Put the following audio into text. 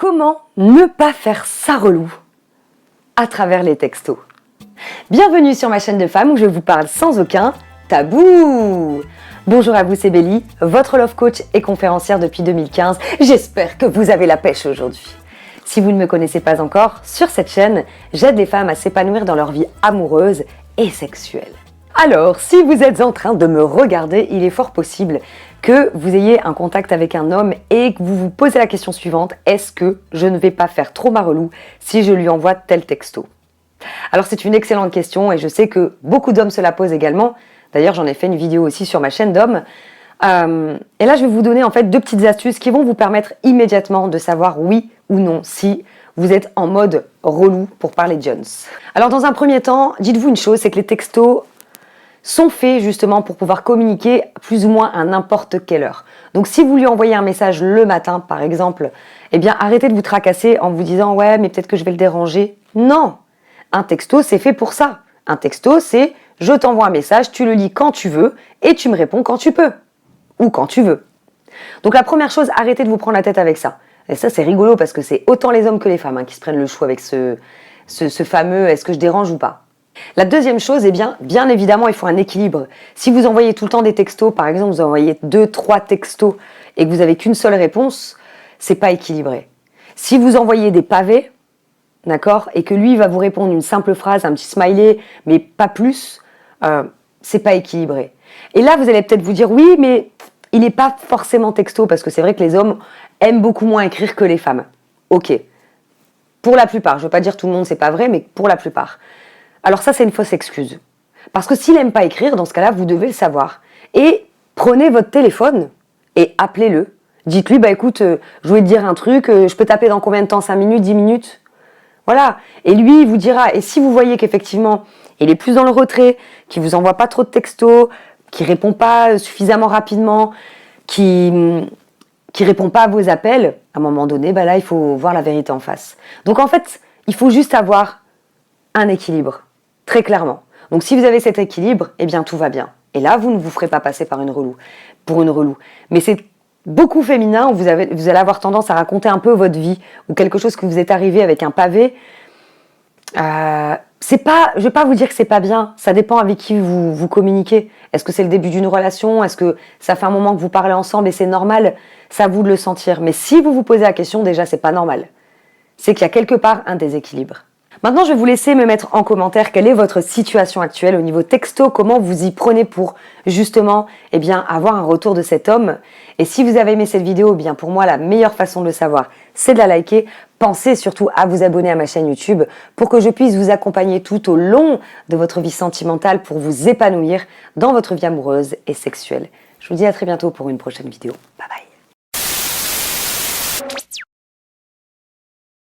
Comment ne pas faire ça relou à travers les textos? Bienvenue sur ma chaîne de femme où je vous parle sans aucun tabou. Bonjour à vous, c'est Bélie, votre love coach et conférencière depuis 2015. J'espère que vous avez la pêche aujourd'hui. Si vous ne me connaissez pas encore, sur cette chaîne, j'aide les femmes à s'épanouir dans leur vie amoureuse et sexuelle. Alors, si vous êtes en train de me regarder, il est fort possible que vous ayez un contact avec un homme et que vous vous posez la question suivante: est-ce que je ne vais pas faire trop ma relou si je lui envoie tel texto? Alors c'est une excellente question et je sais que beaucoup d'hommes se la posent également. D'ailleurs, j'en ai fait une vidéo aussi sur ma chaîne d'hommes. Et là, je vais vous donner en fait deux petites astuces qui vont vous permettre immédiatement de savoir oui ou non si vous êtes en mode relou pour parler de Jones. Alors dans un premier temps, dites-vous une chose, c'est que les textos sont faits justement pour pouvoir communiquer plus ou moins à n'importe quelle heure. Donc si vous lui envoyez un message le matin par exemple, eh bien arrêtez de vous tracasser en vous disant « ouais mais peut-être que je vais le déranger ». Non, un texto c'est fait pour ça. Un texto c'est « je t'envoie un message, tu le lis quand tu veux et tu me réponds quand tu peux » ou quand tu veux. Donc la première chose, arrêtez de vous prendre la tête avec ça. Et ça c'est rigolo parce que c'est autant les hommes que les femmes qui se prennent le chou avec ce fameux « est-ce que je dérange ou pas ». La deuxième chose, eh bien évidemment, il faut un équilibre. Si vous envoyez tout le temps des textos, par exemple, vous envoyez 2-3 textos et que vous n'avez qu'une seule réponse, c'est pas équilibré. Si vous envoyez des pavés, d'accord, et que lui va vous répondre une simple phrase, un petit smiley, mais pas plus, c'est pas équilibré. Et là, vous allez peut-être vous dire, oui, mais il n'est pas forcément texto, parce que c'est vrai que les hommes aiment beaucoup moins écrire que les femmes. Ok. Pour la plupart, je ne veux pas dire tout le monde, c'est pas vrai, mais pour la plupart. Alors ça, c'est une fausse excuse. Parce que s'il n'aime pas écrire, dans ce cas-là, vous devez le savoir. Et prenez votre téléphone et appelez-le. Dites-lui, bah écoute, je voulais te dire un truc, je peux taper dans combien de temps? 5 minutes, 10 minutes? Voilà. Et lui, il vous dira. Et si vous voyez qu'effectivement, il est plus dans le retrait, qu'il vous envoie pas trop de textos, qu'il répond pas suffisamment rapidement, qu'il répond pas à vos appels, à un moment donné, bah là, il faut voir la vérité en face. Donc en fait, il faut juste avoir un équilibre. Très clairement. Donc si vous avez cet équilibre, eh bien tout va bien. Et là, vous ne vous ferez pas passer pour une relou. Mais c'est beaucoup féminin, vous allez avoir tendance à raconter un peu votre vie, ou quelque chose que vous êtes arrivé avec un pavé. Je vais pas vous dire que c'est pas bien, ça dépend avec qui vous communiquez. Est-ce que c'est le début d'une relation? Est-ce que ça fait un moment que vous parlez ensemble et c'est normal? C'est à vous de le sentir. Mais si vous vous posez la question, déjà c'est pas normal. C'est qu'il y a quelque part un déséquilibre. Maintenant, je vais vous laisser me mettre en commentaire quelle est votre situation actuelle au niveau texto, comment vous y prenez pour justement avoir un retour de cet homme. Et si vous avez aimé cette vidéo, bien pour moi, la meilleure façon de le savoir, c'est de la liker. Pensez surtout à vous abonner à ma chaîne YouTube pour que je puisse vous accompagner tout au long de votre vie sentimentale pour vous épanouir dans votre vie amoureuse et sexuelle. Je vous dis à très bientôt pour une prochaine vidéo. Bye bye.